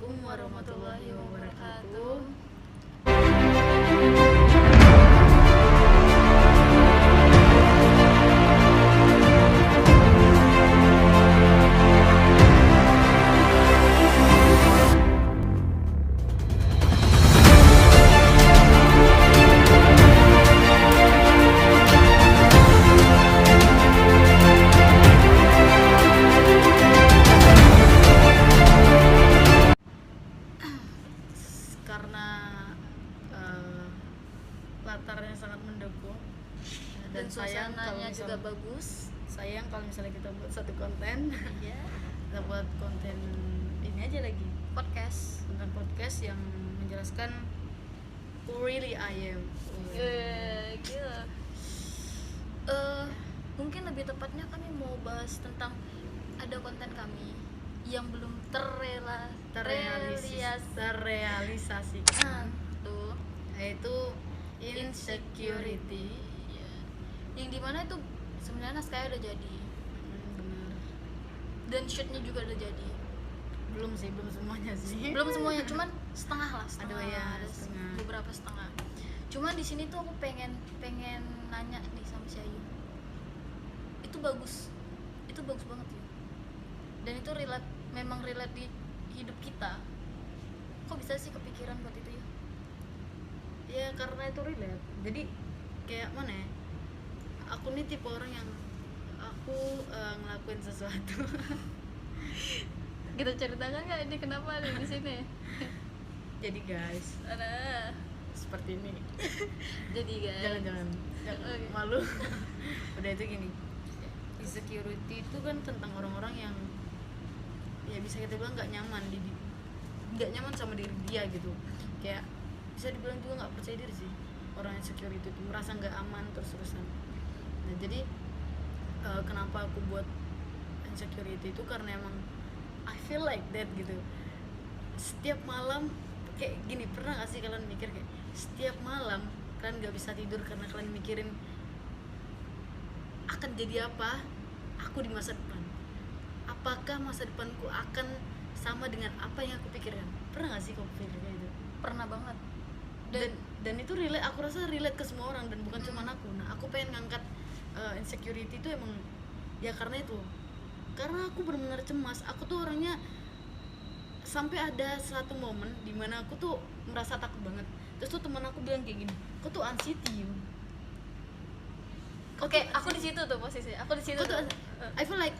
Assalamualaikum warahmatullahi wabarakatuh. Karena latarnya sangat mendukung dan sayang suasananya juga bagus. sayang kalau misalnya kita buat satu konten Iya. kita buat konten ini aja lagi, Podcast. konten podcast yang menjelaskan who really I am. Gila. Mungkin lebih tepatnya kami mau bahas tentang ada konten kami yang belum terrealisasikan, tuh yaitu insecurity. Iya. Yang dimana itu sebenarnya naskahnya udah jadi Bener. dan shootnya juga udah jadi. Belum semuanya sih. Belum semuanya, cuman setengah lah, setengah. Ada ya, Ada setengah. beberapa setengah. Cuman di sini tuh aku pengen nanya nih sama si Ayu. Itu bagus banget ya. Dan itu memang relate di hidup kita. Kok bisa sih kepikiran buat itu ya? Ya karena itu relate. Jadi kayak mana ya? Aku nih tipe orang yang aku ngelakuin sesuatu. Kita ceritakan nggak ini kenapa ada di sini? Jadi guys, Ada. seperti ini. Jadi guys. Jangan Oke. malu. Udah itu gini. Insecurity itu kan tentang orang-orang yang ya bisa kita bilang nggak nyaman sama diri dia gitu. Kayak bisa dibilang juga nggak percaya diri sih orang insecurity itu, merasa nggak aman terus-terusan. Nah jadi kenapa aku buat insecurity itu karena emang I feel like that gitu. Setiap malam kayak gini, pernah gak sih kalian mikir kayak setiap malam kalian nggak bisa tidur karena kalian mikirin akan jadi apa aku di masa depan, apakah masa depanku akan sama dengan apa yang aku pikirkan? Pernah gak sih kamu pikir kayak gitu? Pernah banget. Dan itu relate, aku rasa relate ke semua orang dan bukan cuma aku. Nah aku pengen ngangkat insecurity itu emang ya karena itu, karena aku benar-benar cemas. Aku tuh orangnya sampai ada satu momen dimana aku tuh merasa takut banget. Terus tuh teman aku bilang kayak gini, kau tuh anxiety. Oke, aku di situ tuh posisi. Aku di situ. I feel like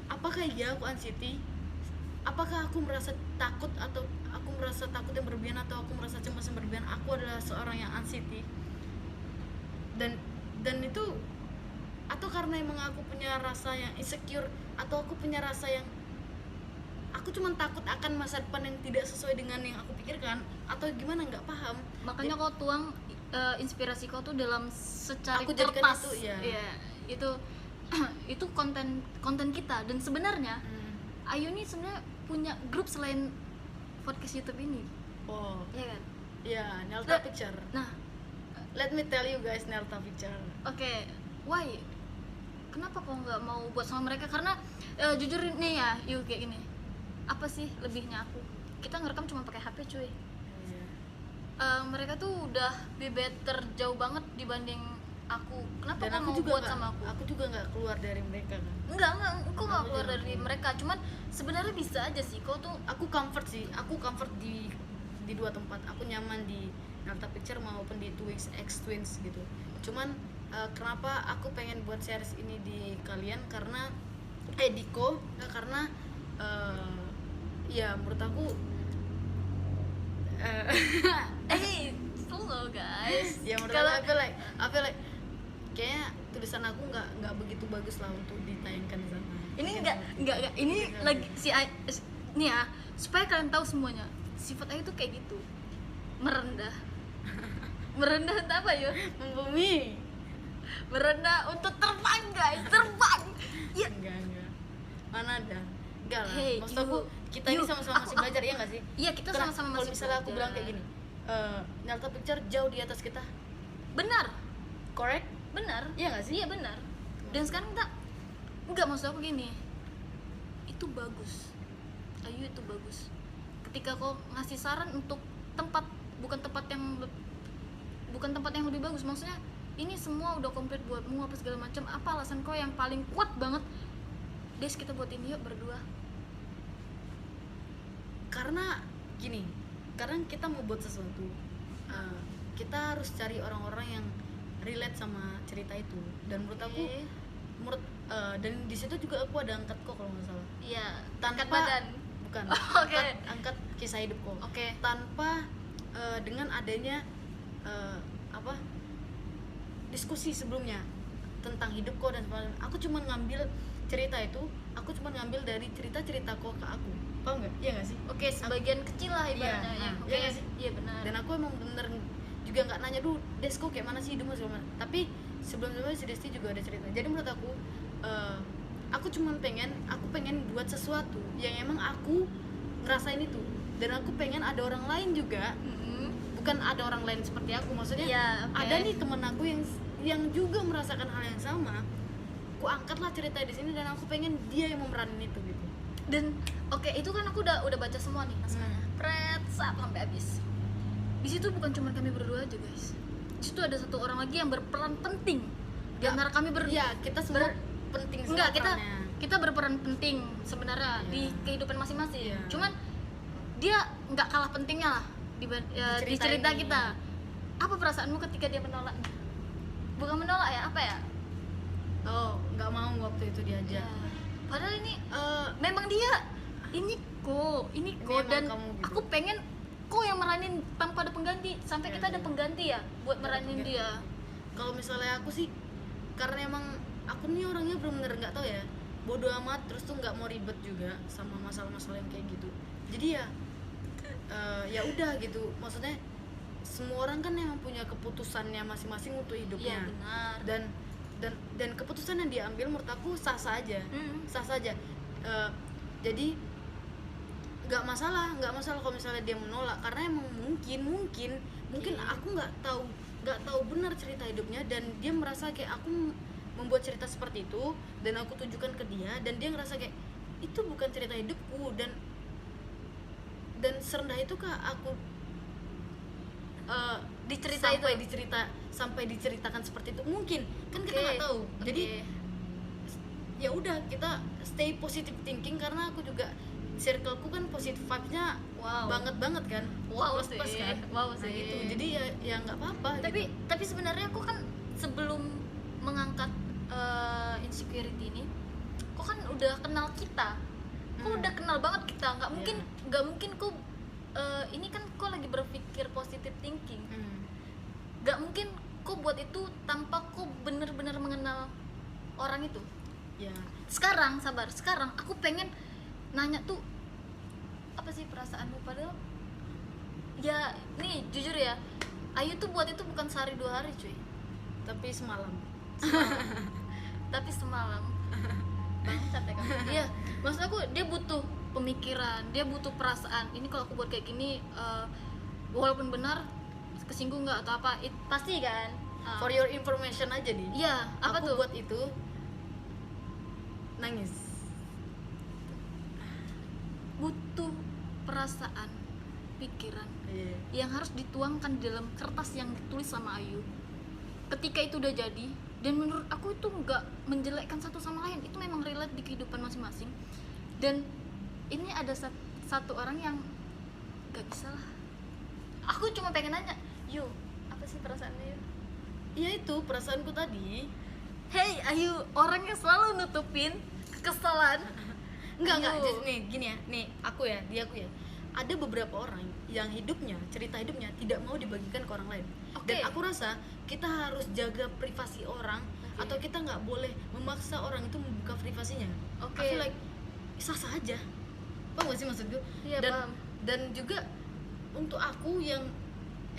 apakah iya aku anxiety? Apakah aku merasa takut atau aku merasa takut yang berlebihan atau aku merasa cemas yang berlebihan? Aku adalah seorang yang anxiety. Dan itu atau karena emang aku punya rasa yang insecure atau aku punya rasa yang aku cuma takut akan masa depan yang tidak sesuai dengan yang aku pikirkan atau gimana, nggak paham. Makanya kau tuang inspirasi kau tuh dalam secari Aku jadikan kertas. itu, ya. Iya, itu konten kita. Dan sebenarnya Ayu nih sebenarnya punya grup selain podcast YouTube ini. Oh Iya kan? ya, Nelta Nah, Picture. Nah, Let me tell you guys, Nelta Picture. oke, why? Kenapa kau nggak mau buat sama mereka? Karena jujur nih ya, yuk kayak gini. Apa sih lebihnya aku? Kita ngerekam cuma pakai HP cuy. Iya. Mereka tuh udah be better jauh banget dibanding aku. Kenapa Dan kau aku mau juga buat nggak- sama aku? Aku juga nggak keluar dari mereka kan. Enggak, aku nggak Aku keluar juga dari keluar. mereka. Cuman sebenarnya bisa aja sih. Kau tuh Aku comfort di dua tempat. Aku nyaman di Nelta Picture maupun di Twins X Twins gitu. Cuman kenapa aku pengen buat series ini di kalian karena Diko, karena ya menurut aku slow guys. ya menurut Kalau aku I feel like kayaknya tulisan aku nggak begitu bagus lah untuk ditayangkan di sana. ini enggak ini lagi nih ya, supaya kalian tahu semuanya. Sifat Ayu tuh kayak gitu. Merendah. Merendah untuk apa ya? Membumi. Merendah untuk terbang guys, terbang. Iya. Enggak. Mana ada? Enggak lah. Hey, Maksud aku kita ini sama-sama masih belajar ya nggak sih? Iya, kita sama-sama Kalau masih misalnya aku belajar. bilang kayak gini, Nelta Picture jauh di atas kita, Benar. correct? Benar. Iya nggak sih? Iya benar. Dan sekarang kita enggak, maksud aku gini. Itu bagus. Ayu itu bagus. ketika kau ngasih saran untuk tempat bukan tempat yang lebih bagus, maksudnya ini semua udah komplit buatmu apa segala macam, apa alasan kau yang paling kuat banget, Des kita buat ini yuk berdua? Karena gini, karena kita mau buat sesuatu, kita harus cari orang-orang yang relate sama cerita itu. Dan menurut aku dan di situ juga aku ada angkat kok kalau nggak salah. Iya, Tanpa angkat badan. bukan Oke. angkat kisah hidup kok. Oke. Tanpa dengan adanya diskusi sebelumnya tentang hidup kok dan sebagainya. Aku cuma ngambil cerita itu, aku cuma ngambil dari cerita kok ke aku. Paham nggak? Iya nggak sih? Oke, sebagian kecil lah ibaratnya. Iya, Ya. Oke. iya nggak sih? Iya benar. Dan aku emang bener juga nggak nanya dulu Desko kayak mana sih hidupmu segala macam. Tapi sebelumnya si Desti juga ada cerita. Jadi menurut aku cuma pengen buat sesuatu yang emang aku ngerasain itu, dan aku pengen ada orang lain juga, bukan ada orang lain seperti aku, maksudnya Iya, oke. ada nih temen aku yang juga merasakan hal yang sama. Aku angkatlah cerita di sini dan aku pengen dia yang memeranin itu gitu. Dan oke, itu kan aku udah baca semua nih naskahnya. Pret sampai habis. Di situ bukan cuma kami berdua aja, guys. Di situ ada satu orang lagi yang berperan penting di antara kami berdua. Ya kita semua penting semua Enggak, perannya. kita berperan penting sebenarnya Iya. di kehidupan masing-masing. Iya. Cuman dia nggak kalah pentingnya lah di cerita ini. kita. Apa perasaanmu ketika dia menolaknya? Bukan menolak ya, apa ya? Oh, nggak mau waktu itu diajak. Ya. Padahal ini memang dia ini kok emang dan kamu gitu. aku pengen kok yang meranin tanpa ada pengganti, sampai Iya, kita ada iya. pengganti ya buat Ada meranin pengganti. dia. Kalau misalnya aku sih, karena emang aku nih orangnya bener-bener nggak tahu ya, bodoh amat, terus tuh nggak mau ribet juga sama masalah-masalah yang kayak gitu. Jadi ya udah gitu, maksudnya semua orang kan emang punya keputusannya masing-masing untuk hidupnya. Iya benar. Dan keputusan yang diambil menurut aku sah-sah aja. Sah saja. Jadi nggak masalah kalau misalnya dia menolak, karena emang mungkin aku nggak tahu benar cerita hidupnya, dan dia merasa kayak aku membuat cerita seperti itu dan aku tunjukkan ke dia, dan dia ngerasa kayak itu bukan cerita hidupku, dan serendah itu kah aku sampai diceritakan seperti itu. Mungkin kan kita nggak tahu. Jadi ya udah, kita stay positive thinking, karena aku juga circleku kan positive vibes-nya banget kan, plus kan. Wow Nah, sih. gitu. Jadi ya nggak apa-apa gitu. Tapi sebenarnya aku kan sebelum mengangkat insecurity ini, kok kan udah kenal kita, kok udah kenal banget kita, nggak mungkin kok ini kan kok lagi berpikir positive thinking, nggak mungkin kok buat itu tanpa kok bener-bener mengenal orang itu. Ya Sekarang aku pengen nanya tuh, apa sih perasaanmu? Padahal ya nih jujur ya, Ayu tuh buat itu bukan sehari 2 hari cuy, tapi semalam tapi semalam bangsat ya kamu. Iya, maksud aku dia butuh pemikiran, dia butuh perasaan. Ini kalau aku buat kayak gini, walaupun benar kesinggung nggak atau apa, pasti kan. for your information aja nih. Iya, apa aku tuh? buat itu nangis. Butuh perasaan, pikiran yang harus dituangkan di dalam kertas yang ditulis sama Ayu. Ketika itu udah jadi, dan menurut aku itu nggak menjelekkan satu sama lain, itu memang relate di kehidupan masing-masing. Dan ini ada satu orang yang nggak bisa lah. Aku cuma pengen nanya, Yu, apa sih perasaannya Yu? Ya itu perasaanku tadi. Hey Ayu, orang yang selalu nutupin kekesalan. Enggak, Ayu. jadi nih gini ya, nih aku ya, ada beberapa orang yang cerita hidupnya tidak mau dibagikan ke orang lain. Oke. Dan aku rasa kita harus jaga privasi orang, Oke. atau kita nggak boleh memaksa orang itu membuka privasinya. Oke. I feel like sah-sah aja. Paham gak sih maksud gue? Iya, paham. Dan juga untuk aku yang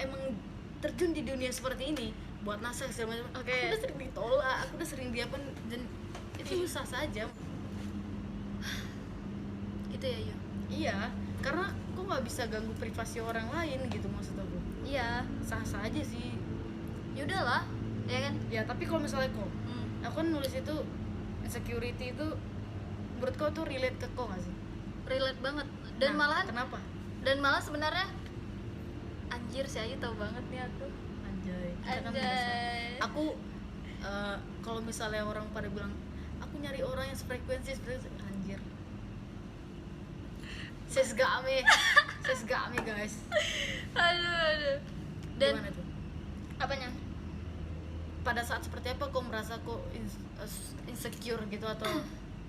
emang terjun di dunia seperti ini, buat naskah segala macam, Oke. aku udah sering ditolak, aku udah sering diapain, dan itu sah-sah aja. Gitu ya Yu. Iya, karena kok nggak bisa ganggu privasi orang lain gitu maksud aku. Iya, Sah-sah aja sih. yaudah lah, ya kan. Ya tapi kalau misalnya kok, aku kan nulis itu insecurity itu, menurut kau tuh relate ke kok nggak sih? Relate banget. Dan Nah, malahan kenapa? Dan malah sebenarnya anjir si Ayu tahu banget nih aku. Anjay, kita kan Anjay. biasa. Aku kalau misalnya orang pada bilang aku nyari orang yang sefrekuensi, anjir. Sesgame guys. Aduh. Dan Gimana tuh? apanya? Pada saat seperti apa kok merasa kok insecure gitu, atau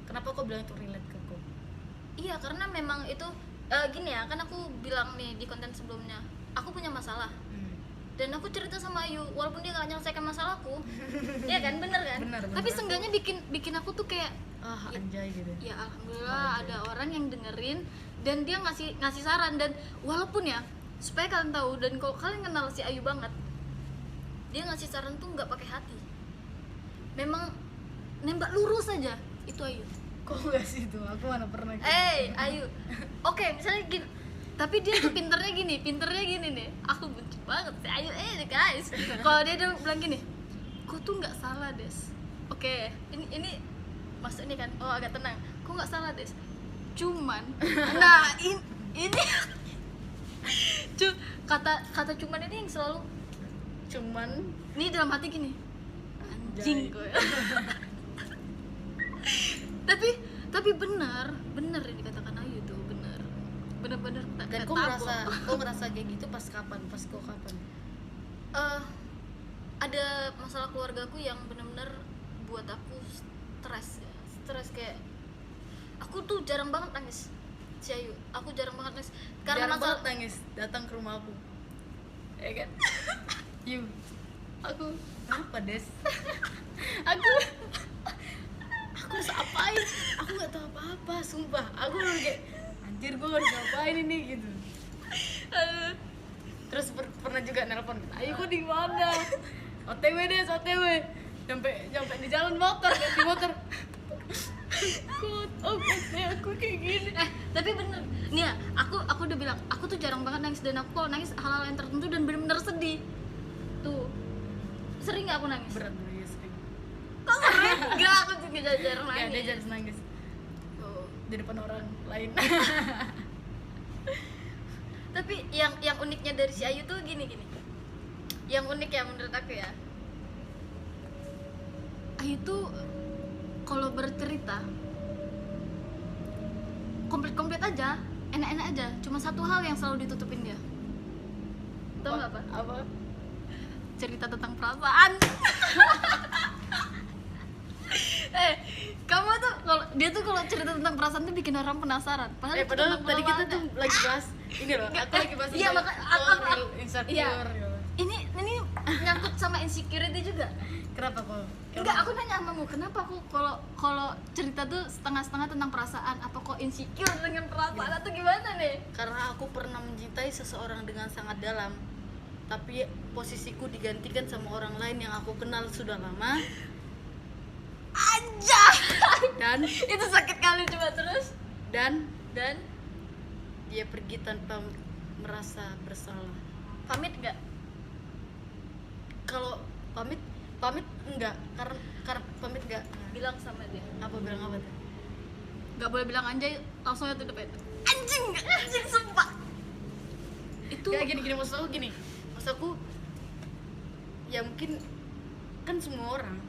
kenapa kok bilang itu relate ke kok? Iya, karena memang itu gini ya, kan aku bilang nih di konten sebelumnya, aku punya masalah. Dan aku cerita sama Ayu, walaupun dia gak menyelesaikan masalahku. Iya kan, bener kan? Bener. Tapi seenggaknya bikin aku tuh kayak Anjay gitu. ya alhamdulillah ada orang yang dengerin dan dia ngasih saran. Dan walaupun ya, supaya kalian tahu, dan kalau kalian kenal si Ayu banget, dia ngasih saran tuh nggak pakai hati, memang nembak lurus aja. Itu Ayu. Kok gak sih itu? Aku mana pernah gitu. Ayu, oke, misalnya gini, tapi dia tuh pinternya gini nih, aku benci banget si Ayu guys. Kalau dia udah bilang gini, kok tuh nggak salah Des, oke, ini maksud ini kan, oh agak tenang, kok nggak salah Des, cuman nah ini kata cuman ini yang selalu, Cuman ini dalam hati gini, anjing Anjay. gue. tapi benar yang dikatakan Ayu tuh benar dan kok ngerasa kayak gitu pas kapan? Ada masalah keluargaku yang benar-benar buat aku stres kayak aku tuh jarang banget nangis si Ayu, aku jarang banget nangis karena jarang masalah banget nangis datang ke rumah aku, ya kan? Aku apa Des? aku harus apain? Aku nggak tahu apa-apa, sumpah. Aku kayak anjir, gue harus ngapain ini gitu. Aduh. Terus pernah juga nelpon, Ayo kok di mana? OTW Des, OTW. Nyampe di jalan motor, di motor. Aku kayak gini. Tapi bener nih ya, aku udah bilang aku tuh jarang banget nangis, dan aku kalau nangis hal-hal yang tertentu dan bener-bener sedih tuh. Sering gak aku nangis? Berat ya sering. Kok sering? Enggak, aku juga jarang Ya, nangis. dia jarang nangis. Di depan orang lain. Tapi yang uniknya dari si Ayu tuh gini. Yang unik ya menurut aku ya, Ayu tuh kalau bercerita komplit aja, enak-enak aja. Cuma satu hal yang selalu ditutupin dia. Tahu nggak apa? Apa? Cerita tentang perasaan. Kamu tuh kalau cerita tentang perasaan tuh bikin orang penasaran. Padahal Tadi kita tuh lagi bahas ini loh. Aku lagi bahas Iya, soal insecure. iya. Gitu. Ini nyangkut sama insecurity juga. Kenapa kok? Enggak, aku nanya sama kamu, kenapa aku kalau cerita tuh setengah-setengah tentang perasaan, apa kok insecure dengan perasaan atau gimana nih? Karena aku pernah mencintai seseorang dengan sangat dalam, tapi posisiku digantikan sama orang lain yang aku kenal sudah lama. Aja. Dan Itu sakit kali, coba terus. dan Dan dia pergi tanpa merasa bersalah. pamit enggak? Kalau pamit enggak, karena pamit enggak. Bilang sama dia. Apa bilang apa tuh? Enggak boleh bilang anjay, langsung aja tuh depan. Anjing sumpah. Itu Kayak gini maksud aku ya mungkin kan semua orang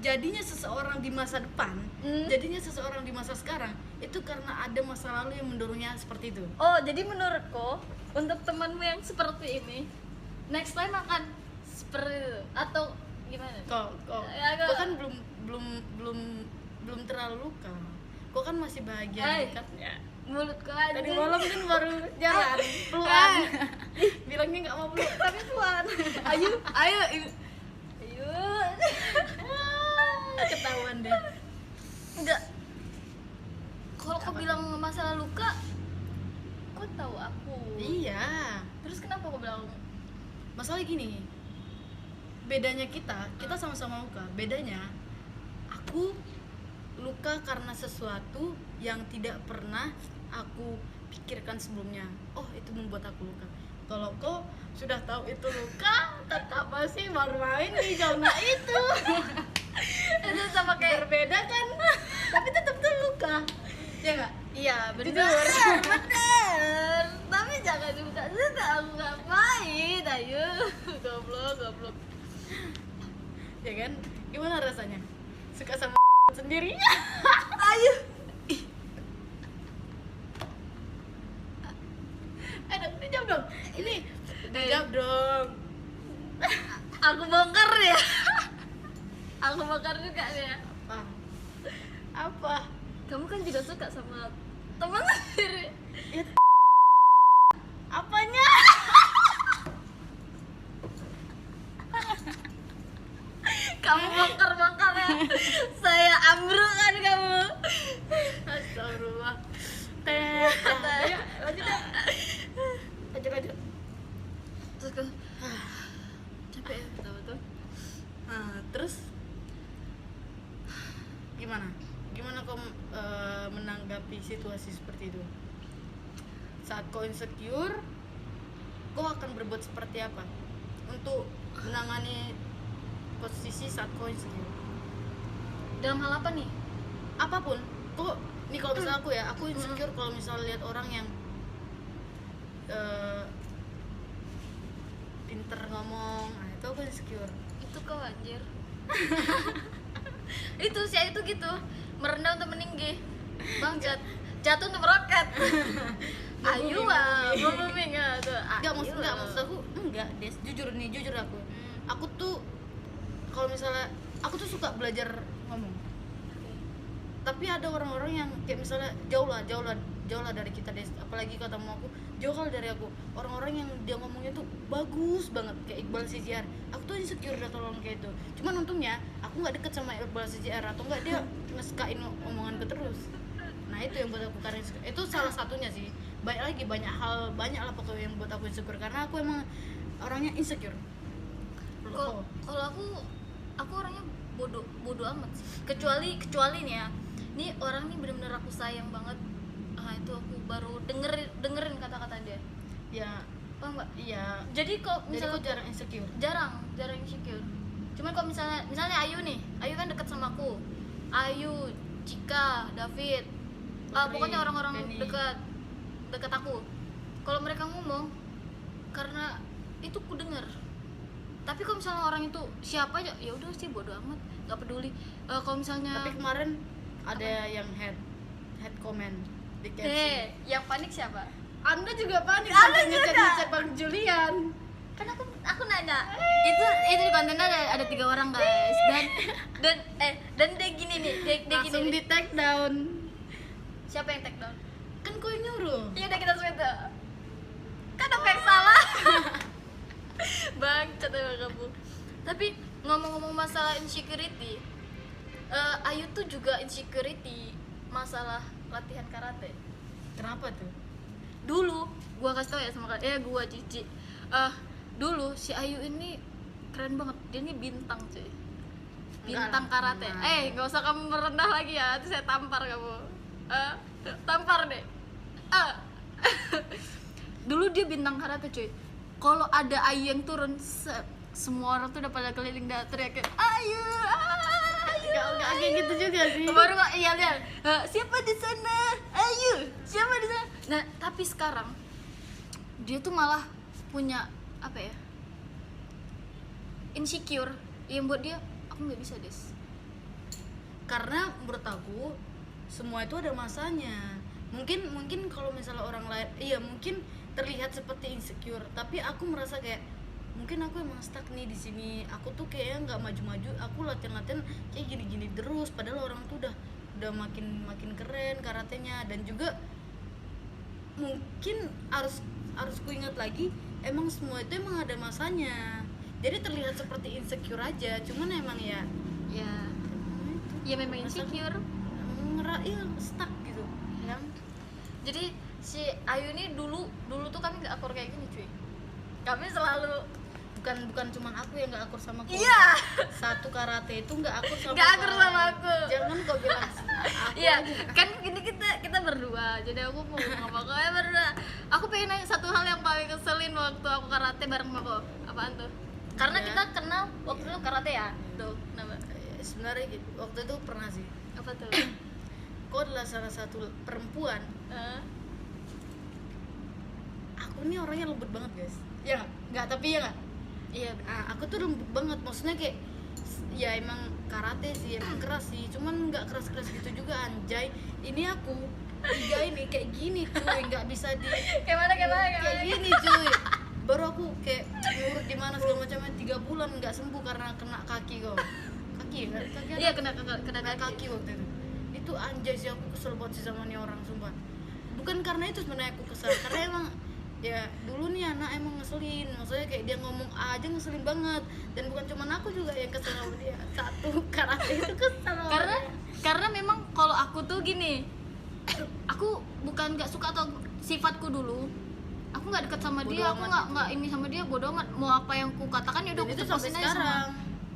jadinya seseorang di masa depan, jadinya seseorang di masa sekarang itu karena ada masa lalu yang mendorongnya seperti itu. Oh, jadi menurutku untuk temanmu yang seperti ini, next time akan seperti itu atau gimana? Kok kan belum terlalu luka. Kok kan masih bahagia dekatnya. Mulutku aja. Tadi malam kan baru jalan, peluan. Bilangnya nggak mau peluk, tapi peluan. Ayo. Ketahuan deh. Enggak. Kalau kau bilang masalah luka, kau tahu aku. Iya. Terus kenapa kau bilang? Masalah gini. Bedanya kita sama-sama luka. Bedanya aku luka karena sesuatu yang tidak pernah aku pikirkan sebelumnya. Oh, itu membuat aku luka. Kalau kau sudah tahu itu luka, tetap masih baru main di zona itu. Itu sama kayak Berbeda kan? Tapi tetap tuh luka. Ya enggak? iya, benar. Jujur. Benar. ayo. Goblok. Ya kan, gimana rasanya suka sama sendiri? Ayo. Aduh, dijawab dong. Ini dijawab dong. Aku bongkar ya. Aku bongkar juga ya. Apa? Kamu kan juga suka sama teman sendiri. Ya, apanya? Kamu bongkar ya. Saya ambruk kan kamu. Astagfirullah. Teh. Ayo, lanjut ya. Lanjut. Terus ke capek ya, betul. Terus gimana kau menanggapi situasi seperti itu? Saat kau insecure, kau akan berbuat seperti apa untuk menangani posisi saat kau insecure? Dalam hal apa nih? Apapun. Kok nih kalau misalnya aku insecure kalau misalnya lihat orang yang pinter ngomong, itu aku insecure. Itu kau anjir. Itu si Ayu tuh gitu, merendah untuk meninggi, bangsat, jatuh untuk meroket. Ayu booming ya tuh. Enggak maksud aku enggak, Des. Jujur aku. Aku tuh kalau misalnya aku tuh suka belajar ngomong. Tapi ada orang-orang yang kayak misalnya jauh lah dari kita, Des. Apalagi katamu aku, jauh kali dari aku. Orang-orang yang dia ngomongnya tuh bagus banget kayak Iqbal Sijiar. Aku tuh insecure udah tolong kayak itu. Cuman untungnya aku nggak deket sama Iqbal Sijiar, atau enggak dia ngeskain omonganku terus. Nah itu yang buat aku karena itu salah satunya sih. Banyak lah pokoknya yang buat aku insecure, karena aku emang orangnya insecure. Kalau aku orangnya bodoh amat sih. Kecuali nih ya. Nih orang nih benar-benar aku sayang banget. Itu aku baru dengerin kata-kata dia. Ya, paham nggak? iya. Jadi kok misalnya aku jarang insecure. Jarang insecure. Cuman kalau misalnya Ayu nih, Ayu kan deket sama aku. Ayu, Cika, David, pokoknya orang-orang Benny. dekat aku. Kalau mereka ngomong, karena itu ku denger. Tapi kalau misalnya orang itu siapa aja, ya udah sih bodo amat, nggak peduli. Kalau misalnya Tapi kemarin ada yang head comment di caption. yang panik siapa? Anda juga panik Anda sampai juga. ngechat Bang Julian. Kan aku nanya. Itu di kontennya ada 3 orang guys. Dan dia gini nih, dia Langsung gini. di take down. Siapa yang take down? Kan kau yang nyuruh. Iya udah kita sepeda. Kan apa yang salah? Bangsat emang kamu. Tapi ngomong-ngomong masalah insecurity, Ayu tuh juga insecurity masalah latihan karate. Kenapa tuh? Dulu gua kasih tau ya sama kalian, gua Cici. Dulu si Ayu ini keren banget. Dia ini bintang cuy. Bintang Enggak lah, karate. enggak. Enggak usah kamu merendah lagi ya. Nanti saya tampar kamu. Tampar deh. Dulu dia bintang karate cuy. Kalau ada Ayu yang turun, semua orang tuh udah pada keliling dan teriakin Ayu, Ayu. Enggak kayak gitu juga sih. Baru kok iya lihat. Siapa di sana? Ayu. Siapa di sana? Nah, tapi sekarang dia tuh malah punya apa ya? Insecure yang buat dia aku nggak bisa, Des. Karena menurut aku semua itu ada masanya. Mungkin kalau misalnya orang lain, iya mungkin terlihat seperti insecure, tapi aku merasa kayak mungkin aku emang stuck nih di sini. Aku tuh kayaknya nggak maju-maju. Aku latihan kayak gini-gini terus, padahal orang tuh udah makin keren karatenya. Dan juga mungkin harus ku ingat lagi, emang semua itu emang ada masanya. Jadi terlihat seperti insecure aja, cuman emang ya memang insecure. Iya stuck gitu ya. Jadi si Ayu ini dulu tuh kami nggak akur kayak gini cuy. Kami selalu bukan cuman aku yang nggak akur sama kau. Iya. Satu karate itu nggak akur sama Nggak akur kau. sama aku. Jangan kau bilang aku Iya, aja. kan ini kita berdua. Jadi aku mau ngomong kau berdua. Aku pengen nanya satu hal yang paling keselin waktu aku karate bareng sama kau. Apaan tuh? Karena Ya. kita kenal waktu itu karate ya. Tuh, kenapa? Sebenarnya gitu, waktu itu pernah sih. Apa tuh? Kau adalah salah satu perempuan. Aku aku nih orangnya lembut banget guys, ya nggak tapi ya nggak. Iya Aku tuh lembut banget, maksudnya kayak ya emang karate sih, emang keras sih, cuman nggak keras-keras gitu juga anjay. Ini aku tiga ini kayak gini cuy, nggak bisa di kayak kayak gini cuy. Baru aku kayak ngurut di mana segala macamnya 3 bulan nggak sembuh karena kena kaki kok. Kaki ya? Kaki ada? iya kena Kena kaki waktu itu anjay sih, aku kesel banget sih sama nih orang sumpah. Bukan karena itu sebenarnya aku kesel, karena emang ya dulu nih anak emang ngeselin, maksudnya kayak dia ngomong A aja ngeselin banget. Dan bukan cuma aku juga yang kesel sama dia, satu karate itu kesel sama karena dia. karena memang kalau aku tuh gini, aku bukan nggak suka atau sifatku dulu, aku nggak deket sama Bodo dia, aku amat nggak ini sama dia, bodoh amat mau apa yang ku katakan ya udah Dan aku itu sampai ceposin aja sama. sekarang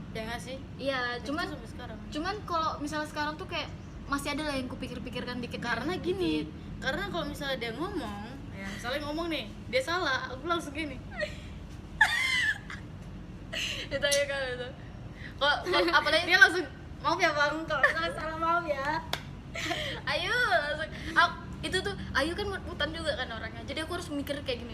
ya nggak sih. Iya Dan cuman itu sampai sekarang. cuman kalau misalnya sekarang tuh kayak masih ada lah yang kupikir-pikirkan dikit Karena gini, karena kalau misalnya dia ngomong ya, misalnya ngomong nih dia salah, aku langsung gini. itu ya kan itu kok apalagi Dia langsung maaf ya bang, kalau misalnya salah maaf ya. Ayu langsung itu tuh Ayu kan mut-mutan juga kan orangnya, jadi aku harus mikir kayak gini,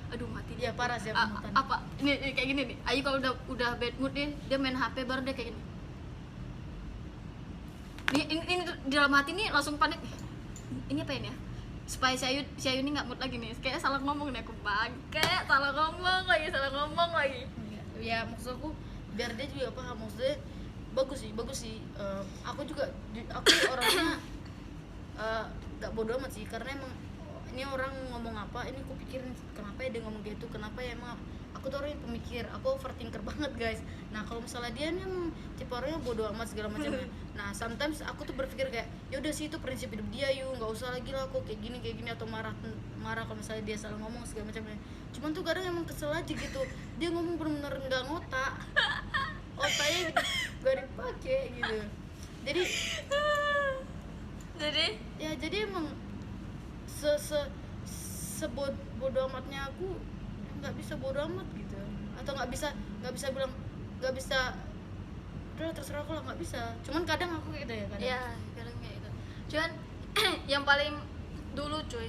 aduh mati Iya parah sih A- mutan. apa ini kayak gini nih, Ayu kalau udah bad mood nih dia main HP baru dia kayak gini. Ini tuh di dalam hati nih langsung panik, ini apa ini ya, supaya si Ayu ini nggak mood lagi nih, kayak salah ngomong nih aku bangke, salah ngomong lagi. Ya maksud aku biar dia juga paham, maksudnya bagus sih. Aku juga aku orangnya gak bodoh amat sih, karena emang ini orang ngomong apa ini aku pikirin kenapa ya dia ngomong gitu, kenapa ya, emang aku tuh orang yang pemikir, aku overthinker banget guys. Nah kalau misalnya dia nih emang tipe orangnya bodoh amat segala macamnya. Nah sometimes aku tuh berpikir kayak ya udah sih itu prinsip hidup dia, yuk nggak usah lagi lah aku kayak gini atau marah kalau misalnya dia salah ngomong segala macamnya. Cuman tuh kadang emang kesel aja gitu, dia ngomong bener-bener nggak ngotak, otaknya gitu gak dipakai gitu. Jadi jadi emang bodoh amatnya aku nggak bisa bodoh amat gitu, atau nggak bisa bilang nggak bisa udah terserah aku lah, nggak bisa. Cuman kadang aku kayak gitu ya kadang. Iya kadang kayak gitu. Cuman yang paling dulu cuy,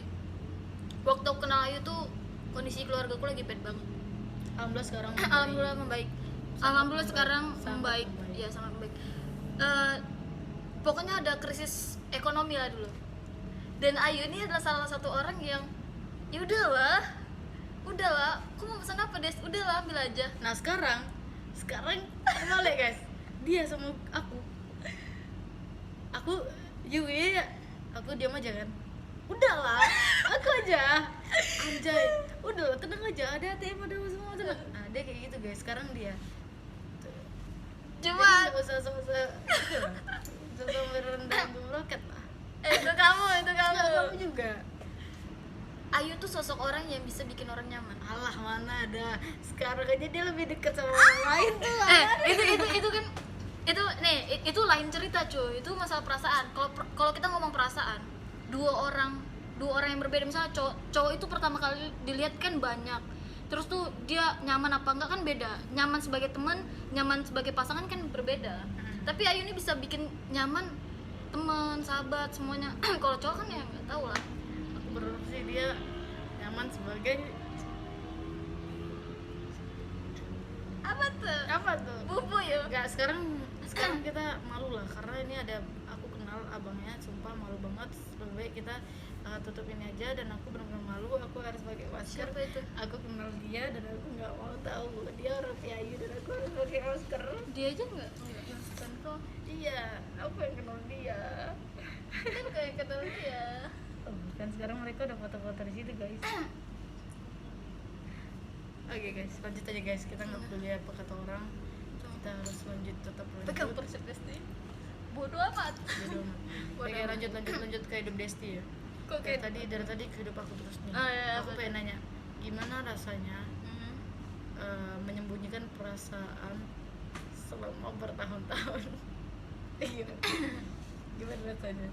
waktu aku kenal Ayu tuh kondisi keluarga aku lagi bad banget. Alhamdulillah sekarang Alhamdulillah membaik. Alhamdulillah sekarang sangat membaik. Ya sangat membaik. Pokoknya ada krisis ekonomi lah dulu. Dan Ayu ini adalah salah satu orang yang ya udahlah, aku mau pesan apa Des? Udahlah ambil aja. Nah sekarang balik guys, dia sama aku Yui, aku diam aja kan, udahlah aku aja anjay, udahlah tenang aja, ada ATM ada semua tenang. Nah dia kayak gitu guys, sekarang dia Cuma nggak usah merendah roket lah. itu kamu Kamu juga. Ayu tuh sosok orang yang bisa bikin orang nyaman. Alah mana ada, sekarang aja dia lebih dekat sama orang lain tuh. Itu kan itu lain cerita cuy, itu masalah perasaan. Kalau kita ngomong perasaan, dua orang yang berbeda, misalnya cowok itu pertama kali dilihat kan banyak, terus tuh dia nyaman apa enggak kan beda, nyaman sebagai teman, nyaman sebagai pasangan kan berbeda. Tapi Ayu ini bisa bikin nyaman teman, sahabat, semuanya. Kalau cowok kan ya nggak tahu lah. Aku berharap sih dia nyaman sebagai apa tuh Bubu ya. Enggak, sekarang kita malu lah karena ini ada aku kenal abangnya, sumpah malu banget. Lebih baik kita tutup ini aja, dan aku benar-benar malu, aku harus pakai masker. Siapa itu? Aku kenal dia dan aku nggak mau tahu dia orang Ayu dan aku harus pakai masker. Dia aja nggak ngasihkan kok. Iya, aku yang kenal dia. Kan kayak kenal dia. Oh, kan sekarang mereka udah foto-foto di situ guys. Oke guys, lanjut aja guys, kita nggak peduli apa kata orang, kita harus tetap Pegang lanjut. persep Desti. Bodoh amat. Bodo amat. Bodo Oke, amat. lanjut ke hidup Desti ya. Kok kayak Dari tadi ke hidup aku terus nih. Oh, iya, Aku betul. pengen nanya, gimana rasanya Mhm. menyembunyikan perasaan selama bertahun-tahun? Gitu. Gimana rasanya?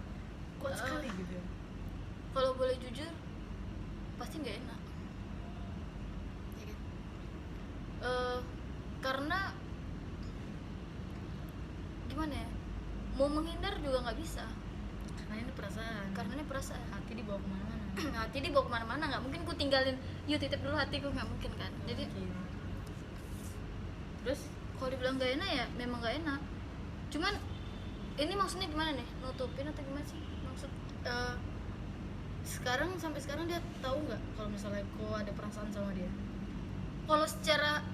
Kuat sekali gitu. Kalau boleh jujur, pasti nggak enak. Ya kan? Karena gimana ya? Mau menghindar juga nggak bisa. Karena ini perasaan. Karena ini perasaan. Hati dibawa kemana-mana. hati dibawa kemana-mana, nggak mungkin ku tinggalin yuk titip dulu hatiku, nggak mungkin kan. Jadi Mungkin. Terus kalau dibilang gak enak ya memang gak enak, cuman ini maksudnya gimana nih, nutupin atau gimana sih maksud? sekarang sampai sekarang dia tahu nggak kalau misalnya kau ada perasaan sama dia? Kalau secara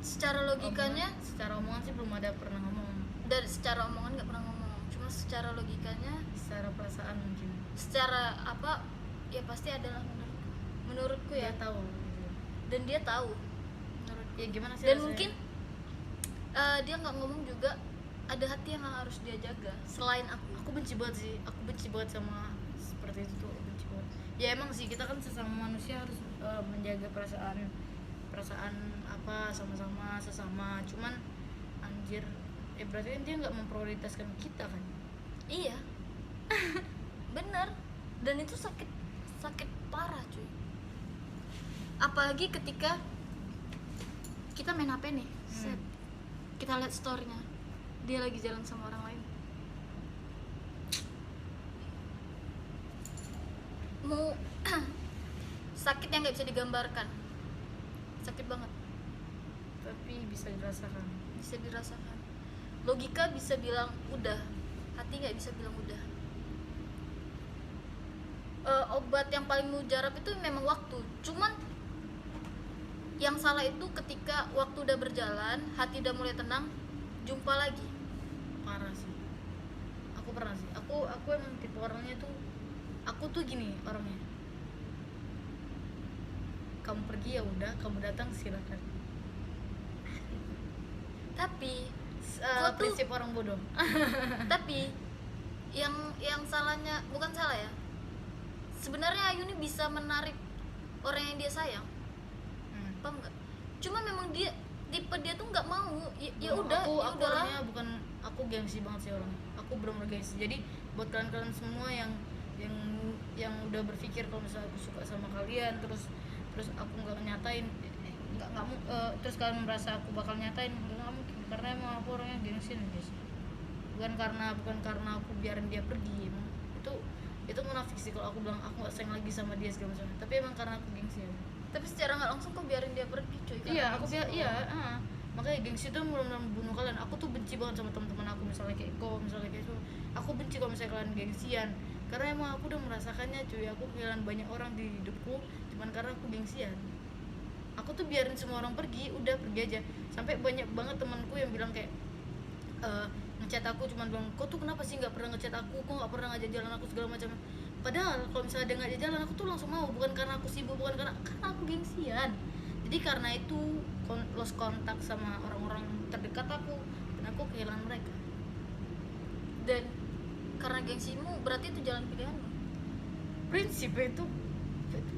secara logikanya, Secara omongan sih belum ada pernah ngomong. dari secara omongan nggak pernah ngomong, cuma secara logikanya, Secara perasaan mungkin secara apa ya pasti adalah menurutku ya. dia tahu gitu. Dan dia tahu menurutku. Ya gimana sih Dan rasanya? mungkin dia nggak ngomong juga, ada hati yang harus dia jaga selain aku. Aku benci banget sama seperti itu tuh, benci banget. Ya emang sih kita kan sesama manusia harus menjaga perasaan apa sama-sama sesama, cuman anjir berarti kan dia nggak memprioritaskan kita kan. Iya. Bener. Dan itu sakit parah cuy, apalagi ketika kita main HP nih, set, kita lihat storynya dia lagi jalan sama orang lain, mau sakit yang nggak bisa digambarkan, sakit banget, Tapi bisa dirasakan. bisa dirasakan. Logika bisa bilang udah, hati nggak bisa bilang udah. Obat yang paling mujarab itu memang waktu, cuman yang salah itu ketika waktu udah berjalan, hati udah mulai tenang, jumpa lagi. Parah sih. Aku pernah sih. Aku emang tipe orangnya tuh, aku tuh gini orangnya. Kamu pergi ya udah, kamu datang silakan. Tapi gua tuh- Prinsip orang bodoh. tapi yang salahnya bukan salah ya, sebenarnya Ayu ini bisa menarik orang yang dia sayang, paham nggak? Cuma memang dia tipe dia tuh nggak mau, ya udah, aku ya udahlah. orangnya bukan, aku gengsi banget sih orangnya. Aku bener-bener gengsi. Jadi buat kalian semua yang udah berpikir kalau misalnya aku suka sama kalian, terus aku nggak nyatain, terus kalian merasa aku bakal nyatain, nggak mungkin, karena emang aku orangnya gengsi nih guys. Bukan karena aku biarin dia pergi, emang itu munafik sih kalau aku bilang aku nggak sayang lagi sama dia segala macam. Tapi emang karena aku gengsi ya. Tapi secara nggak langsung kok biarin dia pergi cuy. Iya, aku biar iya, makanya gengsi itu benar-benar membunuh kalian. Aku tuh benci banget sama teman-teman aku, misalnya kayak Eko, misalnya kayak itu. Aku benci kalau misalnya kalian gengsian, karena emang aku udah merasakannya cuy. Aku kehilangan banyak orang di hidupku cuman karena aku gengsian. Aku tuh biarin semua orang pergi, udah pergi aja. Sampai banyak banget temanku yang bilang kayak ngechat aku cuman bilang, kok tuh kenapa sih nggak pernah ngechat aku, kok nggak pernah ngajak jalan aku segala macam. Padahal kalau misalnya dia ngajak jalan aku tuh langsung mau, bukan karena aku sibuk, bukan karena aku gengsian. Jadi karena itu lost kontak sama orang-orang terdekat aku, dan aku kehilangan mereka. Dan karena gengsimu berarti itu jalan pilihanmu. Prinsip itu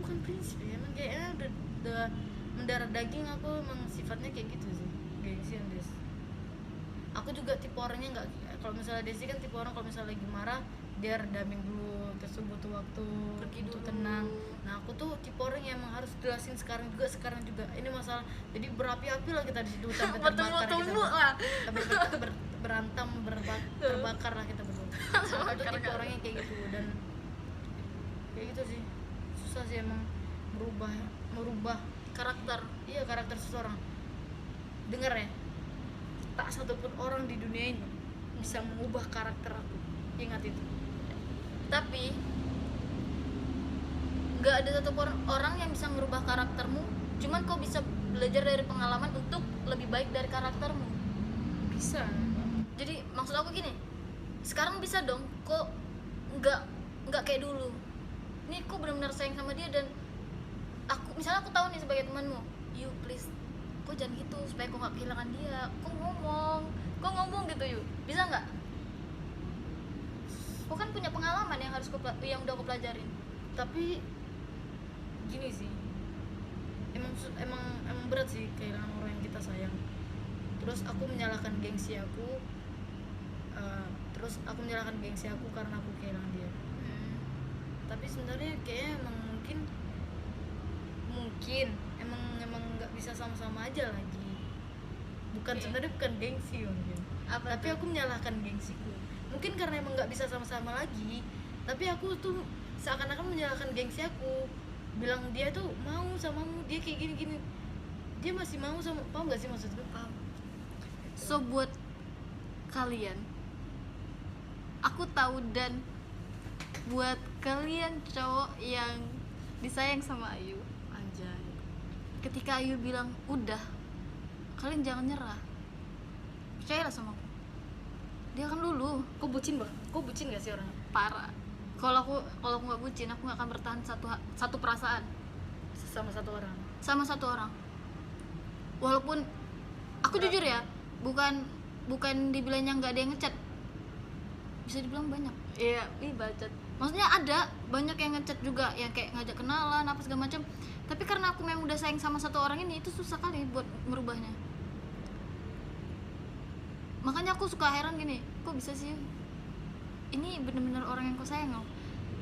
bukan prinsip ya, emang kayaknya udah mendarah daging. Aku emang sifatnya kayak gitu sih, gengsian Des. Aku juga tipe orangnya nggak, kalau misalnya Desi kan tipe orang kalau misalnya lagi marah dia redamin dulu, terus butuh waktu Pergi untuk dulu. tenang. Nah aku tuh tipe orang yang emang harus jelasin sekarang juga ini masalah, jadi berapi-api lah kita di situ sampai terbakar kita, Tunggu lah. berantam terbakar lah kita berdua. Aku tuh tipe orangnya kayak gitu, dan kayak gitu sih, susah sih emang merubah Karakter. iya karakter seseorang. Dengar ya, tak satupun orang di dunia ini bisa mengubah karakter aku, ingat itu. Tapi nggak ada satu orang yang bisa merubah karaktermu, cuman kau bisa belajar dari pengalaman untuk lebih baik dari karaktermu. Bisa. Jadi maksud aku gini, sekarang bisa dong kok nggak kayak dulu. Nih kok benar-benar sayang sama dia, dan aku misalnya aku tahu nih sebagai temanmu, you please kok jangan gitu supaya kok nggak kehilangan dia, kok ngomong gitu yuk, bisa nggak? Kok kan punya pengalaman yang yang udah aku pelajarin. Tapi gini sih, emang berat sih kehilangan orang yang kita sayang. Terus aku menyalahkan gengsi aku, karena aku kehilangan dia. Tapi sebenarnya kayaknya emang mungkin emang nggak bisa sama-sama aja lagi. Sebenarnya bukan gengsi mungkin. Apa Tapi tuh? aku menyalahkan gengsiku. Mungkin karena emang nggak bisa sama-sama lagi. Tapi aku tuh seakan-akan menyalahkan gengsi aku, bilang dia tuh mau samamu, dia kayak gini-gini, dia masih mau sama, paham gak sih maksudku? Paham. So buat kalian, aku tahu, dan buat kalian cowok yang disayang sama Ayu, Anjay. ketika Ayu bilang udah, kalian jangan nyerah, percayalah sama aku, dia akan luluh. Kok bucin bang? Kok bucin gak sih orangnya? Parah. Kalau aku nggak bucin, aku nggak akan bertahan satu perasaan Sama satu orang. sama satu orang. Walaupun aku jujur ya, bukan dibilangnya nggak ada yang ngechat, bisa dibilang banyak. Iya, bacot. Maksudnya ada banyak yang ngechat juga, yang kayak ngajak kenalan apa segala macam. Tapi karena aku memang udah sayang sama satu orang ini, itu susah kali buat merubahnya. Makanya aku suka heran gini, kok bisa sih ini bener-bener orang yang kau sayang loh.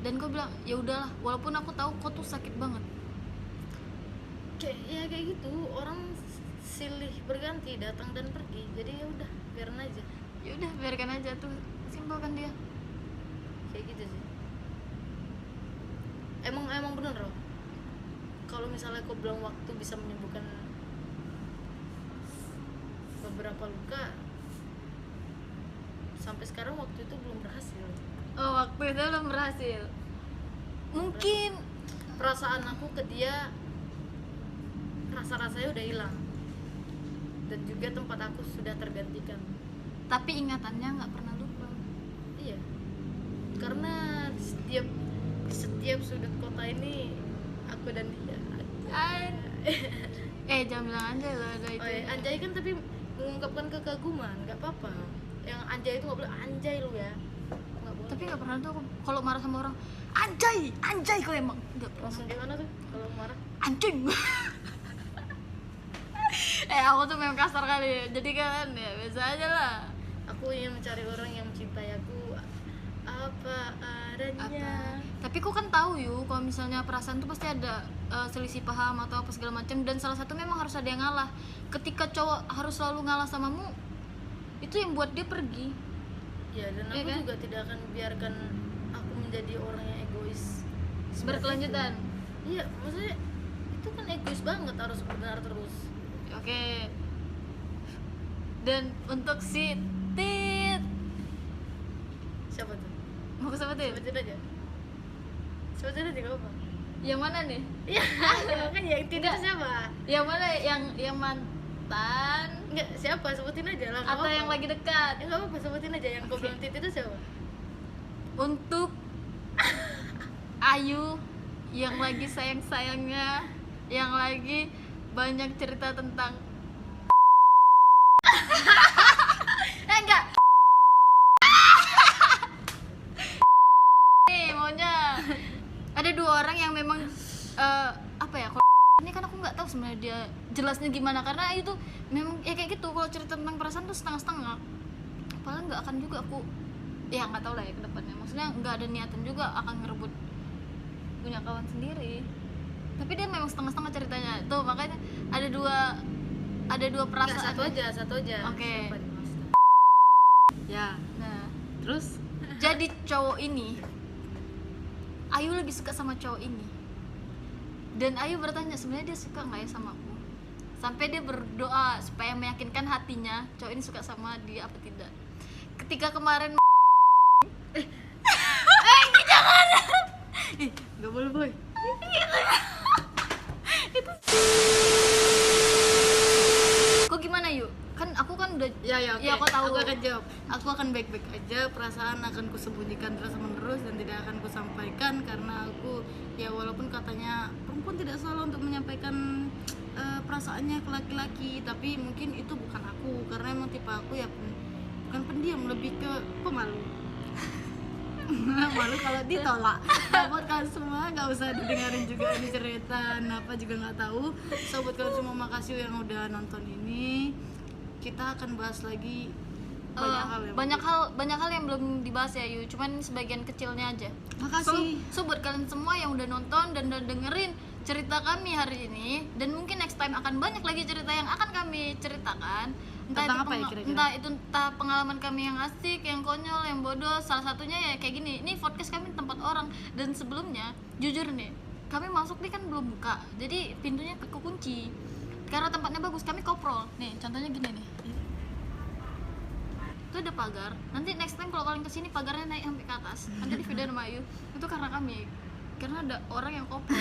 Dan kau bilang ya udahlah, walaupun aku tahu kau tuh sakit banget. Kayak gitu, orang silih berganti, datang dan pergi. Jadi ya udah, biarin aja. Ya udah, biarkan aja tuh, simpel kan dia. Kayak gitu sih. Emang bener loh. Kalau misalnya kau bilang waktu bisa menyembuhkan beberapa luka, sampai sekarang waktu itu belum berhasil. Oh, waktu itu belum berhasil. Mungkin Perasaan aku ke dia, rasa-rasanya udah hilang, dan juga tempat aku sudah tergantikan. tapi ingatannya nggak pernah lupa. Iya, karena di setiap sudut kota ini aku dan dia. Jangan bilang anjay loh, ada itu. Oh, ya. Anjay kan tapi mengungkapkan kekaguman, nggak apa-apa. Yang anjay itu nggak boleh anjay lu ya, nggak boleh. Tapi nggak pernah tuh aku kalau marah sama orang, anjay kau emang nggak pernah. Langsung gimana tuh kalau marah? Anjing. Aku tuh memang kasar kali, jadi kan ya biasa aja lah. Aku ingin mencari orang yang mencintai aku apa adanya. Tapi kau kan tahu yuk, kalau misalnya perasaan tuh pasti ada selisih paham atau apa segala macam, dan salah satu memang harus ada yang ngalah. Ketika cowok harus selalu ngalah samamu, itu yang buat dia pergi. Ya, dan aku kan? juga tidak akan biarkan aku menjadi orang yang egois Berkelanjutan. Iya, maksudnya itu kan egois banget, harus benar terus. Oke. Dan untuk si Tit, Siapa tuh? mau ke siapa Tit? Sebutin aja. Sebutin aja gak apa. Yang mana nih? Iya, makanya yang tidak siapa? Yang mana? Yang mantan? Enggak, siapa? Sebutin aja lah. nggak Atau apa-apa. yang lagi dekat? Ya nggak apa-apa, sebutin aja. Yang kau bilang Tit itu siapa? Untuk Ayu yang lagi sayang-sayangnya, yang lagi banyak cerita tentang enggak nih maunya ada dua orang yang memang apa ya, kalau ini kan aku nggak tahu sebenarnya dia jelasnya gimana, karena itu memang ya kayak gitu. Kalau cerita tentang perasaan tuh setengah-setengah, padahal nggak akan juga aku, ya nggak tahu lah ya ke depannya, maksudnya nggak ada niatan juga akan ngerebut punya kawan sendiri, tapi dia memang setengah-setengah ceritanya tuh. Makanya ada dua Enggak, perasaan. satu aja. Oke. Siapa nih, Mas? Ya, Nah, terus jadi cowok ini, Ayu lebih suka sama cowok ini, dan Ayu bertanya sebenarnya dia suka nggak ya sama aku, sampai dia berdoa supaya meyakinkan hatinya cowok ini suka sama dia apa tidak. Ketika kemarin jangan nggak boleh boy. kok gimana yuk, kan aku kan udah Ya, oke. ya aku tahu. Aku akan jawab. Aku akan baik-baik aja. Perasaan akan kusembunyikan terus-menerus dan tidak akan kusampaikan, karena aku ya walaupun katanya perempuan tidak salah untuk menyampaikan perasaannya ke laki-laki, tapi mungkin itu bukan aku, karena emang tipe aku ya bukan pendiam, lebih ke pemalu. Malu kalau ditolak. Nah, buat kalian semua nggak usah didengarin juga ini cerita apa juga nggak tahu. So buat kalian semua makasih yang udah nonton ini. Kita akan bahas lagi banyak hal yang belum dibahas ya Yu, cuman sebagian kecilnya aja. Makasih. So buat kalian semua yang udah nonton dan udah dengerin cerita kami hari ini, dan mungkin next time akan banyak lagi cerita yang akan kami ceritakan. Tentang apa ya kira-kira? Entah pengalaman kami yang asik, yang konyol, yang bodoh. Salah satunya ya kayak gini. Ini podcast kami tempat orang, dan sebelumnya jujur nih, kami masuk nih kan belum buka, jadi pintunya kekunci. Karena tempatnya bagus, kami koprol. Nih contohnya gini nih, itu ada pagar. Nanti next time kalau kalian kesini pagarnya naik sampai ke atas. Nanti di video sama Ayu. Itu karena kami, karena ada orang yang koprol.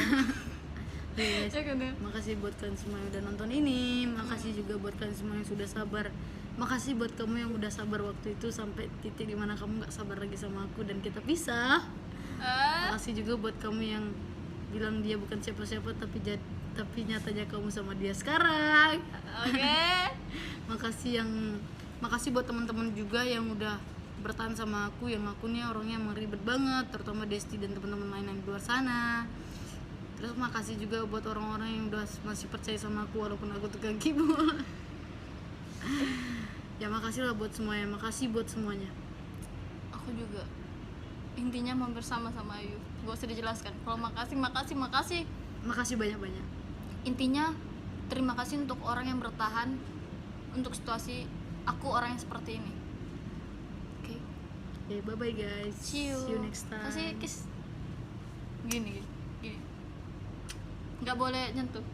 Yes. Ya kan ya? Makasih buat kalian semua yang udah nonton ini. Makasih juga buat kalian semua yang sudah sabar. Makasih buat kamu yang udah sabar waktu itu sampai titik dimana kamu nggak sabar lagi sama aku dan kita pisah. Makasih juga buat kamu yang bilang dia bukan siapa-siapa tapi nyatanya kamu sama dia sekarang. Oke. Makasih buat teman-teman juga yang udah bertahan sama aku, yang aku nih orangnya emang ribet banget, terutama Desti dan teman-teman lain yang di luar sana. Terus makasih juga buat orang-orang yang udah masih percaya sama aku walaupun aku tukang keyboard. Ya makasih lah buat semuanya, makasih buat semuanya. Aku juga. Intinya mampir sama Ayu. Gak usah dijelaskan. Kalau makasih. Makasih banyak-banyak. Intinya terima kasih untuk orang yang bertahan untuk situasi aku orang yang seperti ini. Oke. Okay, bye-bye guys. See you next time. Kasih kiss. Gini. Nggak boleh nyentuh.